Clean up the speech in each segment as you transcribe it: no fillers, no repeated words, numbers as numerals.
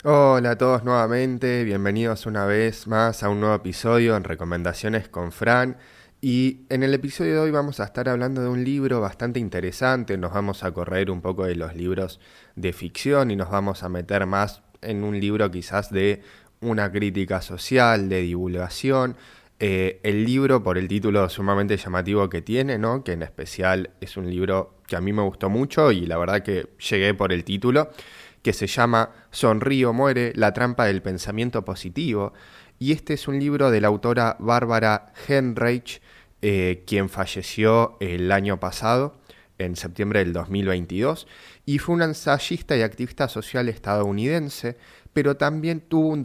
Hola a todos nuevamente, bienvenidos una vez más a un nuevo episodio en Recomendaciones con Fran. Y en el episodio de hoy vamos a estar hablando de un libro bastante interesante, nos vamos a correr un poco de los libros de ficción y nos vamos a meter más en un libro quizás de una crítica social, de divulgación. El libro, por el título sumamente llamativo que tiene, ¿no? Que en especial es un libro que a mí me gustó mucho y la verdad que llegué por el título, que se llama Sonríe o muere, la trampa del pensamiento positivo. Y este es un libro de la autora Bárbara Henreich, quien falleció el año pasado, en septiembre del 2022, y fue una ensayista y activista social estadounidense, pero también tuvo un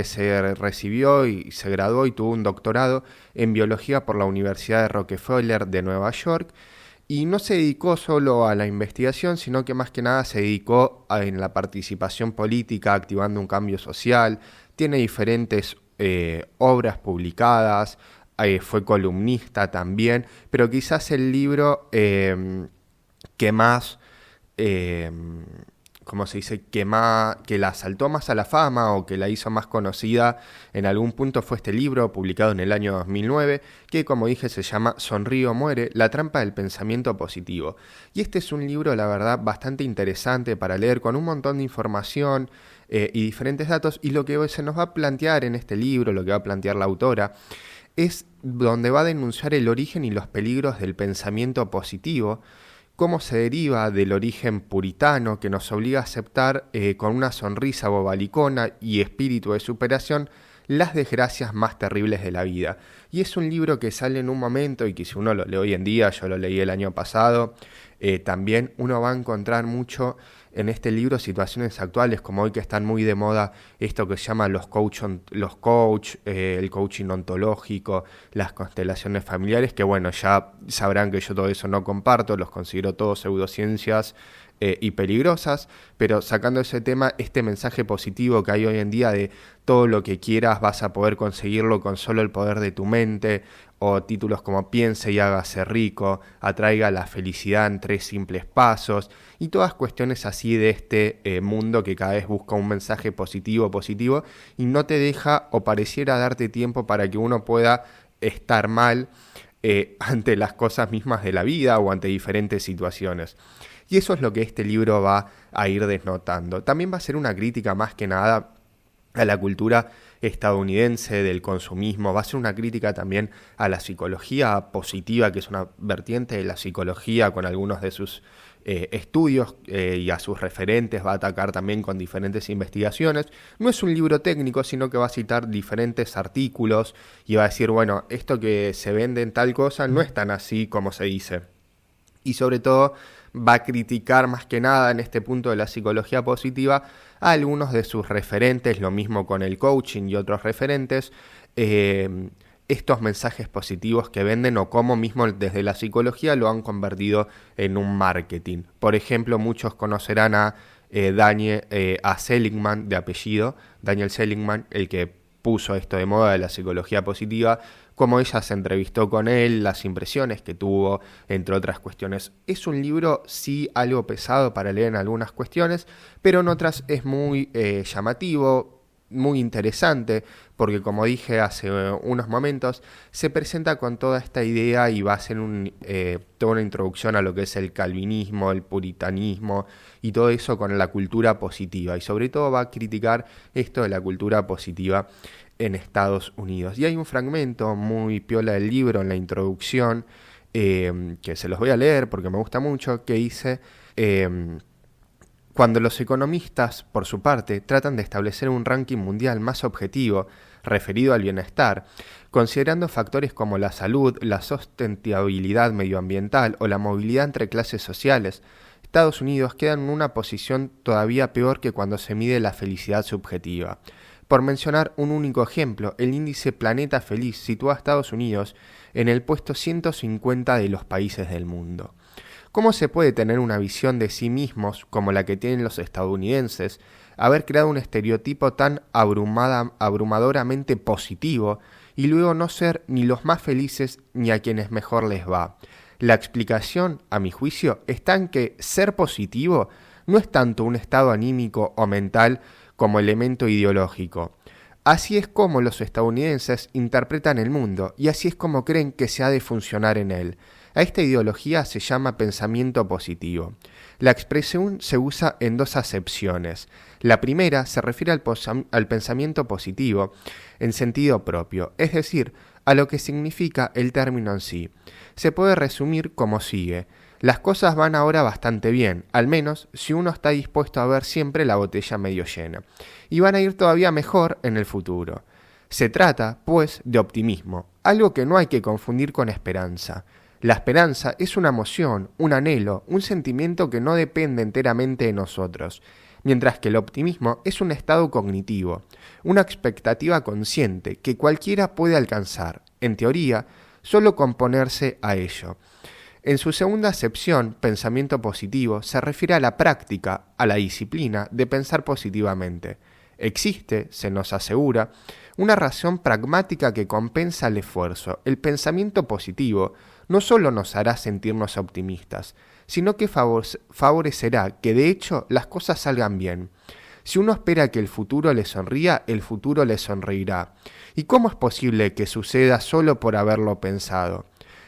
se recibió y se graduó y tuvo un doctorado en biología por la Universidad de Rockefeller de Nueva York, y no se dedicó solo a la investigación, sino que más que nada se dedicó en la participación política, activando un cambio social. Tiene diferentes obras publicadas, fue columnista también, pero quizás el libro que más, eh, ¿cómo se dice? Que la saltó más a la fama o que la hizo más conocida en algún punto fue este libro publicado en el año 2009, que como dije se llama Sonríe o muere, la trampa del pensamiento positivo. Y este es un libro, la verdad, bastante interesante para leer, con un montón de información y diferentes datos, y lo que se nos va a plantear en este libro, lo que va a plantear la autora, es donde va a denunciar el origen y los peligros del pensamiento positivo, cómo se deriva del origen puritano que nos obliga a aceptar con una sonrisa bobalicona y espíritu de superación las desgracias más terribles de la vida. Y es un libro que sale en un momento y que si uno lo lee hoy en día, yo lo leí el año pasado, también uno va a encontrar mucho en este libro situaciones actuales, como hoy que están muy de moda esto que se llama el coaching ontológico, las constelaciones familiares, que bueno, ya sabrán que yo todo eso no comparto, los considero todos pseudociencias y peligrosas, pero sacando ese tema, este mensaje positivo que hay hoy en día de todo lo que quieras vas a poder conseguirlo con solo el poder de tu mente, o títulos como Piense y hágase rico, Atraiga la felicidad en 3 simples pasos, y todas cuestiones así de este mundo que cada vez busca un mensaje positivo, y no te deja o pareciera darte tiempo para que uno pueda estar mal ante las cosas mismas de la vida o ante diferentes situaciones. Y eso es lo que este libro va a ir desnotando. También va a ser una crítica más que nada a la cultura estadounidense del consumismo, va a ser una crítica también a la psicología positiva, que es una vertiente de la psicología con algunos de sus estudios y a sus referentes, va a atacar también con diferentes investigaciones. No es un libro técnico, sino que va a citar diferentes artículos y va a decir, bueno, esto que se vende en tal cosa no es tan así como se dice. Y sobre todo va a criticar más que nada en este punto de la psicología positiva a algunos de sus referentes, lo mismo con el coaching y otros referentes, estos mensajes positivos que venden o cómo mismo desde la psicología lo han convertido en un marketing. Por ejemplo, muchos conocerán a Seligman de apellido, Daniel Seligman, el que puso esto de moda de la psicología positiva, cómo ella se entrevistó con él, las impresiones que tuvo, entre otras cuestiones. Es un libro, sí, algo pesado para leer en algunas cuestiones, pero en otras es muy llamativo, muy interesante, porque como dije hace unos momentos, se presenta con toda esta idea y va a ser toda una introducción a lo que es el calvinismo, el puritanismo y todo eso con la cultura positiva. Y sobre todo va a criticar esto de la cultura positiva en Estados Unidos. Y hay un fragmento muy piola del libro en la introducción, que se los voy a leer porque me gusta mucho, que dice, cuando los economistas, por su parte, tratan de establecer un ranking mundial más objetivo referido al bienestar, considerando factores como la salud, la sustentabilidad medioambiental o la movilidad entre clases sociales, Estados Unidos queda en una posición todavía peor que cuando se mide la felicidad subjetiva. Por mencionar un único ejemplo, el índice Planeta Feliz sitúa a Estados Unidos en el puesto 150 de los países del mundo. ¿Cómo se puede tener una visión de sí mismos como la que tienen los estadounidenses, haber creado un estereotipo tan abrumadoramente positivo y luego no ser ni los más felices ni a quienes mejor les va? La explicación, a mi juicio, está en que ser positivo no es tanto un estado anímico o mental como elemento ideológico. Así es como los estadounidenses interpretan el mundo y así es como creen que se ha de funcionar en él. A esta ideología se llama pensamiento positivo. La expresión se usa en dos acepciones. La primera se refiere al pensamiento positivo en sentido propio, es decir, a lo que significa el término en sí. Se puede resumir como sigue. Las cosas van ahora bastante bien, al menos si uno está dispuesto a ver siempre la botella medio llena, y van a ir todavía mejor en el futuro. Se trata, pues, de optimismo, algo que no hay que confundir con esperanza. La esperanza es una emoción, un anhelo, un sentimiento que no depende enteramente de nosotros, mientras que el optimismo es un estado cognitivo, una expectativa consciente que cualquiera puede alcanzar, en teoría, solo con ponerse a ello. En su segunda acepción, pensamiento positivo se refiere a la práctica, a la disciplina de pensar positivamente. Existe, se nos asegura, una razón pragmática que compensa el esfuerzo. El pensamiento positivo no solo nos hará sentirnos optimistas, sino que favorecerá que de hecho las cosas salgan bien. Si uno espera que el futuro le sonría, el futuro le sonreirá. ¿Y cómo es posible que suceda solo por haberlo pensado?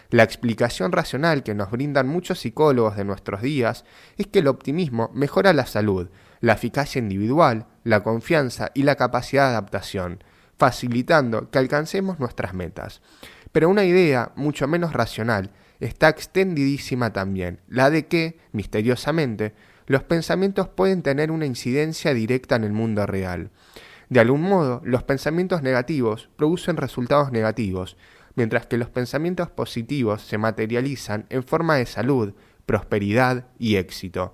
La explicación racional que nos brindan muchos psicólogos de nuestros días es que el optimismo mejora la salud, la eficacia individual, la confianza y la capacidad de adaptación, facilitando que alcancemos nuestras metas. Pero una idea mucho menos racional está extendidísima también, la de que, misteriosamente, los pensamientos pueden tener una incidencia directa en el mundo real. De algún modo, los pensamientos negativos producen resultados negativos, mientras que los pensamientos positivos se materializan en forma de salud, prosperidad y éxito.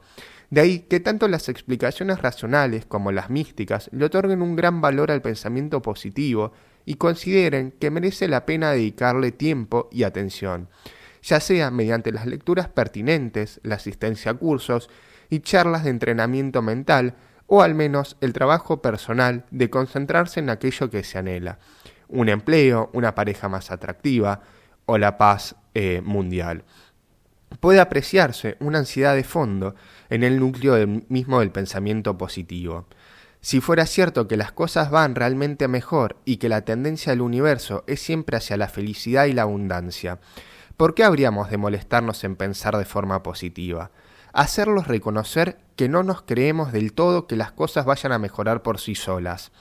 De ahí que tanto las explicaciones racionales como las místicas le otorguen un gran valor al pensamiento positivo y consideren que merece la pena dedicarle tiempo y atención, ya sea mediante las lecturas pertinentes, la asistencia a cursos y charlas de entrenamiento mental, o al menos el trabajo personal de concentrarse en aquello que se anhela, un empleo, una pareja más atractiva o la paz mundial. Puede apreciarse una ansiedad de fondo en el núcleo mismo del pensamiento positivo. Si fuera cierto que las cosas van realmente mejor y que la tendencia del universo es siempre hacia la felicidad y la abundancia, ¿por qué habríamos de molestarnos en pensar de forma positiva? Hacerlos reconocer que no nos creemos del todo que las cosas vayan a mejorar por sí solas.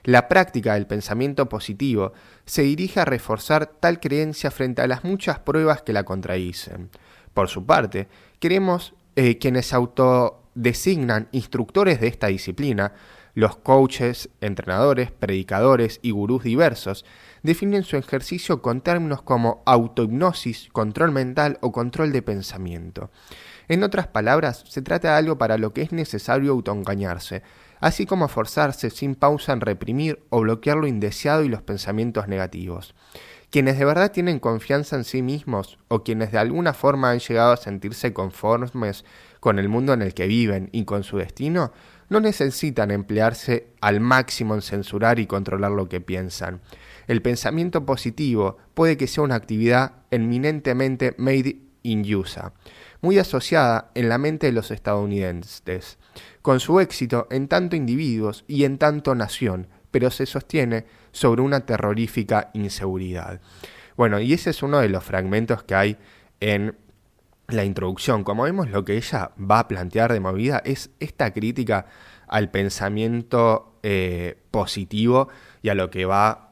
La práctica del pensamiento positivo se dirige a reforzar tal creencia frente a las muchas pruebas que la contradicen. Por su parte, queremos quienes autodesignan instructores de esta disciplina, los coaches, entrenadores, predicadores y gurús diversos, definen su ejercicio con términos como autohipnosis, control mental o control de pensamiento. En otras palabras, se trata de algo para lo que es necesario autoengañarse, así como forzarse sin pausa en reprimir o bloquear lo indeseado y los pensamientos negativos. Quienes de verdad tienen confianza en sí mismos o quienes de alguna forma han llegado a sentirse conformes con el mundo en el que viven y con su destino, no necesitan emplearse al máximo en censurar y controlar lo que piensan. El pensamiento positivo puede que sea una actividad eminentemente made in USA, muy asociada en la mente de los estadounidenses, con su éxito en tanto individuos y en tanto nación, pero se sostiene sobre una terrorífica inseguridad. Bueno, y ese es uno de los fragmentos que hay en la introducción. Como vemos, lo que ella va a plantear de movida es esta crítica al pensamiento positivo y a lo que va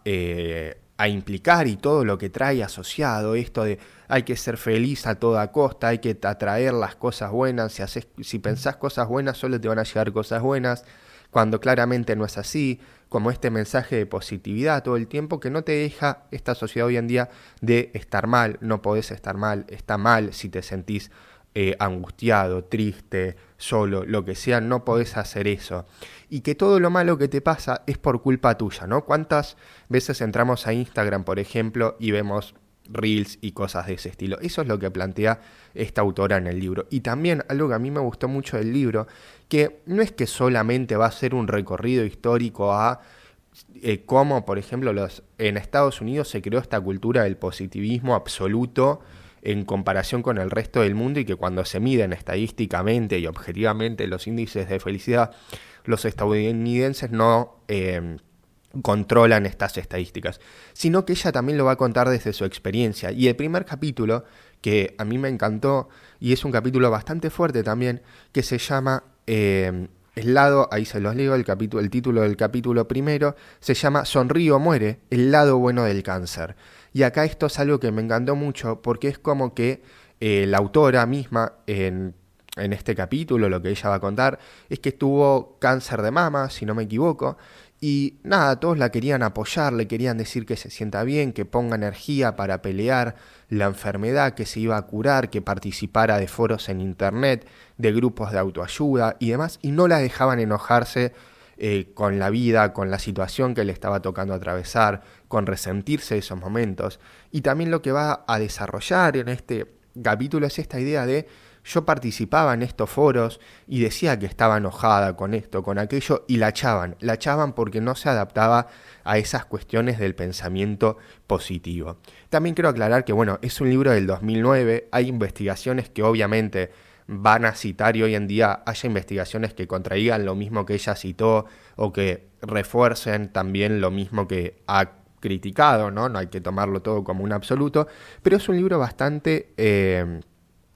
a implicar y todo lo que trae asociado, esto de hay que ser feliz a toda costa, hay que atraer las cosas buenas, si pensás cosas buenas solo te van a llegar cosas buenas, cuando claramente no es así, como este mensaje de positividad todo el tiempo que no te deja esta sociedad hoy en día de estar mal, no podés estar mal, está mal si te sentís angustiado, triste, solo, lo que sea, no podés hacer eso. Y que todo lo malo que te pasa es por culpa tuya, ¿no? ¿Cuántas veces entramos a Instagram, por ejemplo, y vemos reels y cosas de ese estilo? Eso es lo que plantea esta autora en el libro. Y también algo que a mí me gustó mucho del libro, que no es que solamente va a ser un recorrido histórico a cómo, por ejemplo, en Estados Unidos se creó esta cultura del positivismo absoluto en comparación con el resto del mundo y que cuando se miden estadísticamente y objetivamente los índices de felicidad, los estadounidenses no controlan estas estadísticas, sino que ella también lo va a contar desde su experiencia. Y el primer capítulo, que a mí me encantó, y es un capítulo bastante fuerte también, que se llama el lado, ahí se los leo, el título del capítulo primero, se llama Sonríe o muere, el lado bueno del cáncer. Y acá esto es algo que me encantó mucho, porque es como que la autora misma, en este capítulo, lo que ella va a contar, es que tuvo cáncer de mama, si no me equivoco, y nada, todos la querían apoyar, le querían decir que se sienta bien, que ponga energía para pelear la enfermedad, que se iba a curar, que participara de foros en internet, de grupos de autoayuda y demás, y no la dejaban enojarse con la vida, con la situación que le estaba tocando atravesar, con resentirse de esos momentos. Y también lo que va a desarrollar en este capítulo es esta idea de: yo participaba en estos foros y decía que estaba enojada con esto, con aquello, y la echaban porque no se adaptaba a esas cuestiones del pensamiento positivo. También quiero aclarar que, bueno, es un libro del 2009, hay investigaciones que obviamente van a citar, y hoy en día haya investigaciones que contradigan lo mismo que ella citó o que refuercen también lo mismo que ha criticado, ¿no? No hay que tomarlo todo como un absoluto, pero es un libro bastante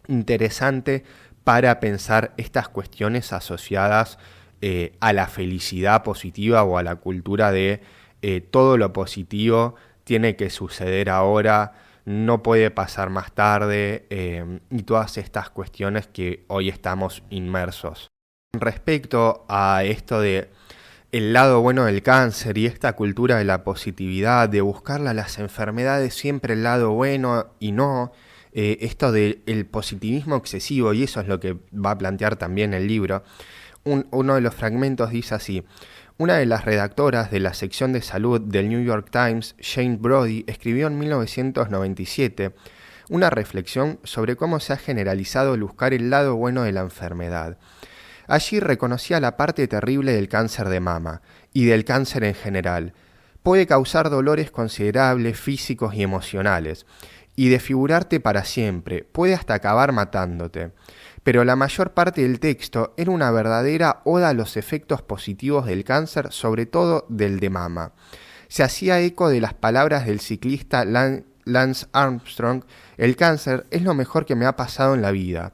interesante para pensar estas cuestiones asociadas a la felicidad positiva o a la cultura de todo lo positivo tiene que suceder ahora, no puede pasar más tarde, y todas estas cuestiones que hoy estamos inmersos. Respecto a esto de el lado bueno del cáncer y esta cultura de la positividad, de buscarle a las enfermedades siempre el lado bueno y no, esto del positivismo excesivo, y eso es lo que va a plantear también el libro. Uno de los fragmentos dice así: una de las redactoras de la sección de salud del New York Times, Jane Brody, escribió en 1997 una reflexión sobre cómo se ha generalizado el buscar el lado bueno de la enfermedad. Allí reconocía la parte terrible del cáncer de mama y del cáncer en general. Puede causar dolores considerables físicos y emocionales, y desfigurarte para siempre, puede hasta acabar matándote. Pero la mayor parte del texto era una verdadera oda a los efectos positivos del cáncer, sobre todo del de mama. Se hacía eco de las palabras del ciclista Lance Armstrong: el cáncer es lo mejor que me ha pasado en la vida.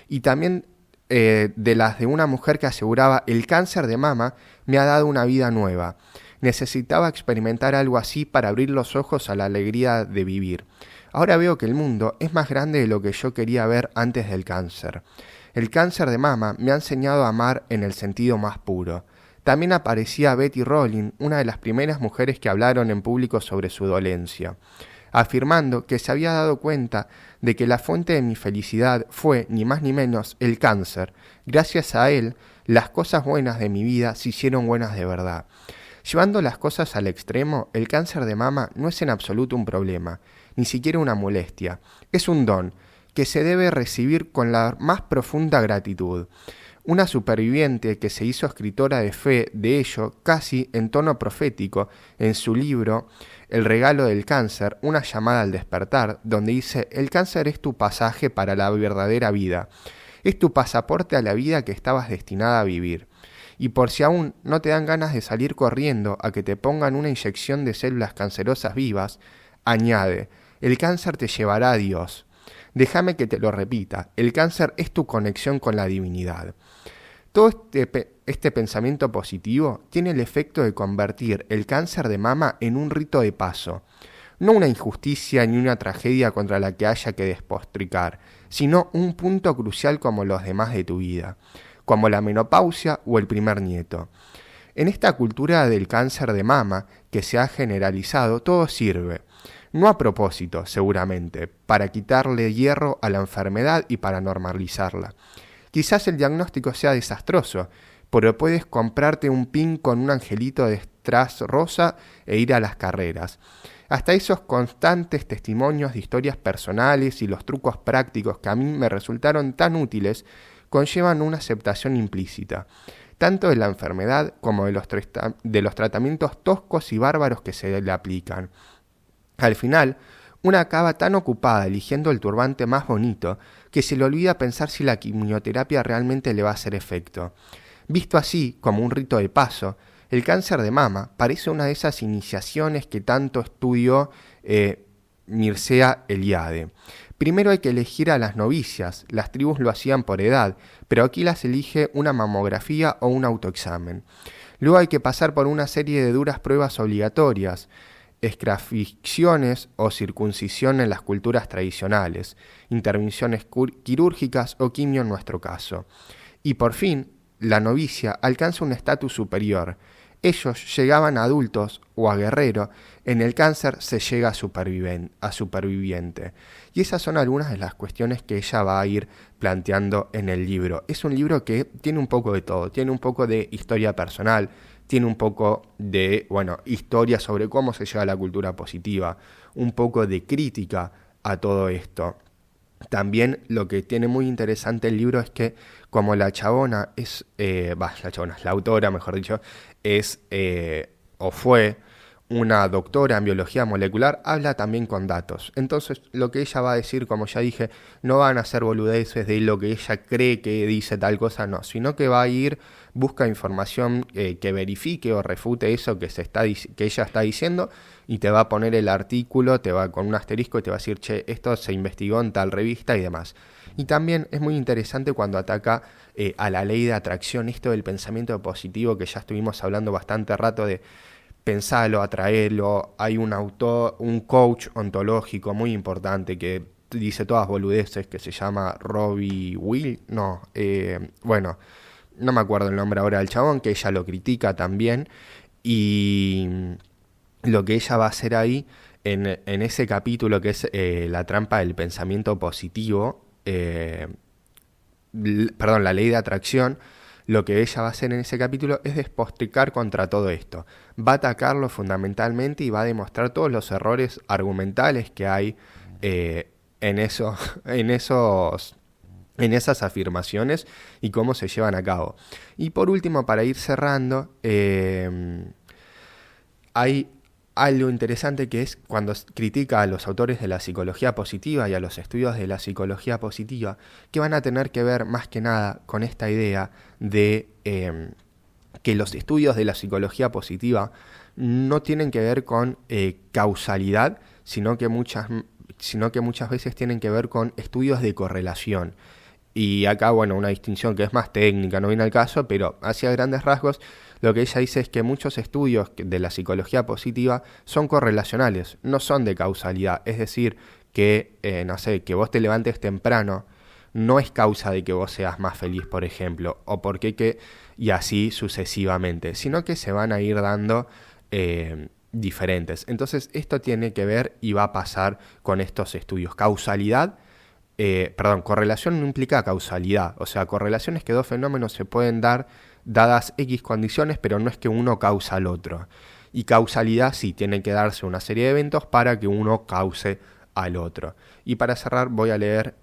Y también de las de una mujer que aseguraba: el cáncer de mama me ha dado una vida nueva. Necesitaba experimentar algo así para abrir los ojos a la alegría de vivir. Ahora veo que el mundo es más grande de lo que yo quería ver antes del cáncer. El cáncer de mama me ha enseñado a amar en el sentido más puro. También aparecía Betty Rowling, una de las primeras mujeres que hablaron en público sobre su dolencia, afirmando que se había dado cuenta de que la fuente de mi felicidad fue, ni más ni menos, el cáncer. Gracias a él, las cosas buenas de mi vida se hicieron buenas de verdad. Llevando las cosas al extremo, el cáncer de mama no es en absoluto un problema, ni siquiera una molestia. Es un don que se debe recibir con la más profunda gratitud. Una superviviente que se hizo escritora de fe de ello, casi en tono profético, en su libro El regalo del cáncer, una llamada al despertar, donde dice: el cáncer es tu pasaje para la verdadera vida, es tu pasaporte a la vida que estabas destinada a vivir. Y por si aún no te dan ganas de salir corriendo a que te pongan una inyección de células cancerosas vivas, añade: el cáncer te llevará a Dios. Déjame que te lo repita: el cáncer es tu conexión con la divinidad. Todo este pensamiento positivo tiene el efecto de convertir el cáncer de mama en un rito de paso, no una injusticia ni una tragedia contra la que haya que despotricar, sino un punto crucial como los demás de tu vida, como la menopausia o el primer nieto. En esta cultura del cáncer de mama que se ha generalizado, todo sirve. No a propósito, seguramente, para quitarle hierro a la enfermedad y para normalizarla. Quizás el diagnóstico sea desastroso, pero puedes comprarte un pin con un angelito de strass rosa e ir a las carreras. Hasta esos constantes testimonios de historias personales y los trucos prácticos que a mí me resultaron tan útiles conllevan una aceptación implícita, tanto de la enfermedad como de los tratamientos toscos y bárbaros que se le aplican. Al final, Una acaba tan ocupada eligiendo el turbante más bonito que se le olvida pensar si la quimioterapia realmente le va a hacer efecto. Visto así, como un rito de paso, el cáncer de mama parece una de esas iniciaciones que tanto estudió Mircea Eliade. Primero hay que elegir a las novicias, las tribus lo hacían por edad, pero aquí las elige una mamografía o un autoexamen. Luego hay que pasar por una serie de duras pruebas obligatorias, escrafixiones o circuncisión en las culturas tradicionales, intervenciones quirúrgicas o quimio en nuestro caso. Y por fin, la novicia alcanza un estatus superior. Ellos llegaban a adultos o a guerrero, en el cáncer se llega a superviviente. Y esas son algunas de las cuestiones que ella va a ir planteando en el libro. Es un libro que tiene un poco de todo, tiene un poco de historia personal, tiene un poco de, historia sobre cómo se llega a la cultura positiva, un poco de crítica a todo esto. También lo que tiene muy interesante el libro es que como la chabona es, la autora, mejor dicho, es o fue una doctora en biología molecular, habla también con datos. Entonces, lo que ella va a decir, como ya dije, no van a ser boludeces de lo que ella cree que dice tal cosa, no, sino que va a ir, busca información que verifique o refute eso que ella está diciendo y te va a poner el artículo, te va con un asterisco y te va a decir, che, esto se investigó en tal revista y demás. Y también es muy interesante cuando ataca a la ley de atracción, esto del pensamiento positivo que ya estuvimos hablando bastante rato de pensarlo, atraerlo. Hay un coach ontológico muy importante que dice todas boludeces, que se llama Robbie Will, no me acuerdo el nombre ahora del chabón, que ella lo critica también, y lo que ella va a hacer ahí, en ese capítulo que es la trampa del pensamiento positivo, la ley de atracción, lo que ella va a hacer en ese capítulo es despotricar contra todo esto. Va a atacarlo fundamentalmente y va a demostrar todos los errores argumentales que hay en esas afirmaciones y cómo se llevan a cabo. Y por último, para ir cerrando, hay algo interesante que es cuando critica a los autores de la psicología positiva y a los estudios de la psicología positiva, que van a tener que ver más que nada con esta idea de que los estudios de la psicología positiva no tienen que ver con causalidad, sino que muchas veces tienen que ver con estudios de correlación. Y acá, una distinción que es más técnica, no viene al caso, pero hacia grandes rasgos, lo que ella dice es que muchos estudios de la psicología positiva son correlacionales, no son de causalidad. Es decir, que, que vos te levantes temprano no es causa de que vos seas más feliz, por ejemplo, y así sucesivamente, sino que se van a ir dando diferentes. Entonces, esto tiene que ver y va a pasar con estos estudios. Correlación no implica causalidad, o sea, correlación es que dos fenómenos se pueden dar dadas X condiciones, pero no es que uno causa al otro. Y causalidad sí, tiene que darse una serie de eventos para que uno cause al otro. Y para cerrar voy a leer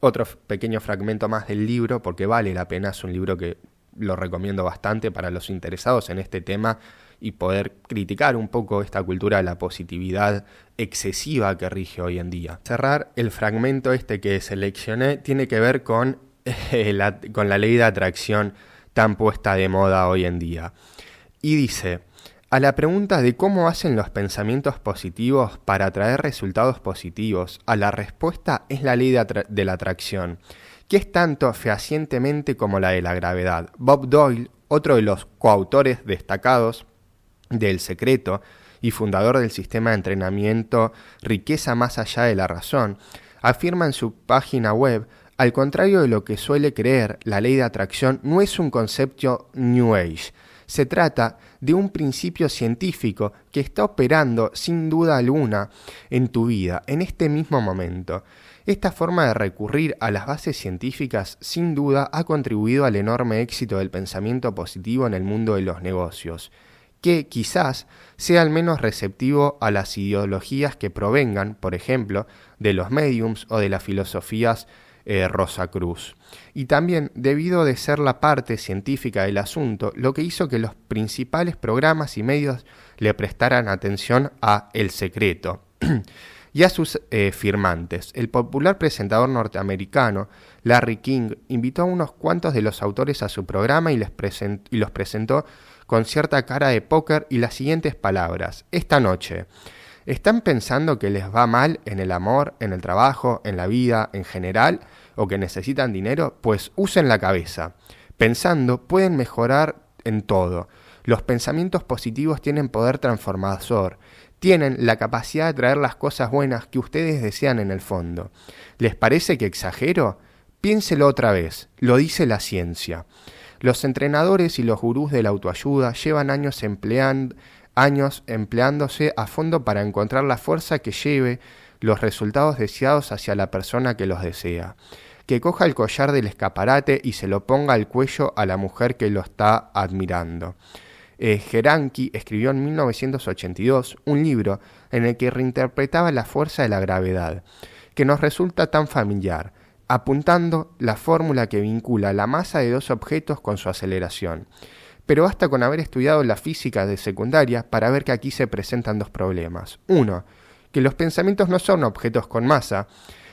otro pequeño fragmento más del libro, porque vale la pena, es un libro que lo recomiendo bastante para los interesados en este tema y poder criticar un poco esta cultura de la positividad excesiva que rige hoy en día. Cerrar, el fragmento que seleccioné tiene que ver con la ley de atracción tan puesta de moda hoy en día. Y dice, a la pregunta de cómo hacen los pensamientos positivos para atraer resultados positivos, a la respuesta es la ley de la atracción, que es tanto fehacientemente como la de la gravedad. Bob Doyle, otro de los coautores destacados del Secreto y fundador del sistema de entrenamiento Riqueza más allá de la razón, afirma en su página web: al contrario de lo que suele creer, la ley de atracción no es un concepto New Age. Se trata de un principio científico que está operando sin duda alguna en tu vida, en este mismo momento. Esta forma de recurrir a las bases científicas sin duda ha contribuido al enorme éxito del pensamiento positivo en el mundo de los negocios, que quizás sea al menos receptivo a las ideologías que provengan, por ejemplo, de los mediums o de las filosofías Rosacruz. Y también, debido de ser la parte científica del asunto, lo que hizo que los principales programas y medios le prestaran atención a El Secreto. y a sus firmantes. El popular presentador norteamericano Larry King invitó a unos cuantos de los autores a su programa y los presentó con cierta cara de póker y las siguientes palabras: esta noche, ¿están pensando que les va mal en el amor, en el trabajo, en la vida, en general, o que necesitan dinero? Pues usen la cabeza. Pensando pueden mejorar en todo. Los pensamientos positivos tienen poder transformador. Tienen la capacidad de traer las cosas buenas que ustedes desean en el fondo. ¿Les parece que exagero? Piénselo otra vez. Lo dice la ciencia. Los entrenadores y los gurús de la autoayuda llevan años empleándose a fondo para encontrar la fuerza que lleve los resultados deseados hacia la persona que los desea. Que coja el collar del escaparate y se lo ponga al cuello a la mujer que lo está admirando. Geranki escribió en 1982 un libro en el que reinterpretaba la fuerza de la gravedad, que nos resulta tan familiar, apuntando la fórmula que vincula la masa de dos objetos con su aceleración. Pero basta con haber estudiado la física de secundaria para ver que aquí se presentan dos problemas. Uno, que los pensamientos no son objetos con masa,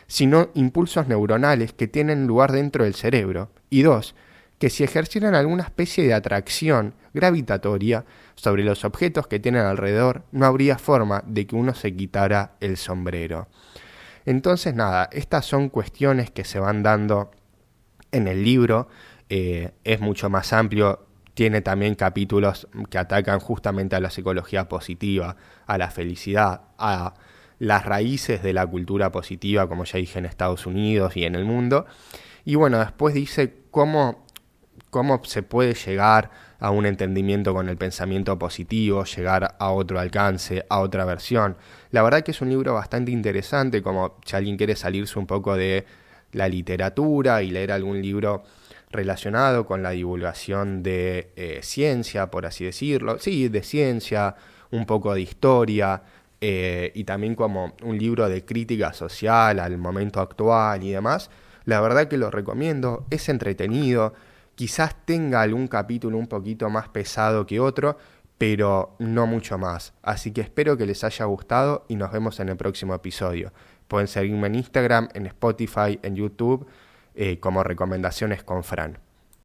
sino impulsos neuronales que tienen lugar dentro del cerebro. Y dos, que si ejercieran alguna especie de atracción gravitatoria sobre los objetos que tienen alrededor, no habría forma de que uno se quitara el sombrero. Entonces, nada, estas son cuestiones que se van dando en el libro. Es mucho más amplio, tiene también capítulos que atacan justamente a la psicología positiva, a la felicidad, a las raíces de la cultura positiva, como ya dije, en Estados Unidos y en el mundo. Y bueno, después dice cómo se puede llegar a un entendimiento con el pensamiento positivo, llegar a otro alcance, a otra versión. La verdad que es un libro bastante interesante, como si alguien quiere salirse un poco de la literatura y leer algún libro relacionado con la divulgación de ciencia, por así decirlo. Sí, de ciencia, un poco de historia, y también como un libro de crítica social al momento actual y demás. La verdad que lo recomiendo, es entretenido. Quizás tenga algún capítulo un poquito más pesado que otro, pero no mucho más. Así que espero que les haya gustado y nos vemos en el próximo episodio. Pueden seguirme en Instagram, en Spotify, en YouTube, como Recomendaciones con Fran.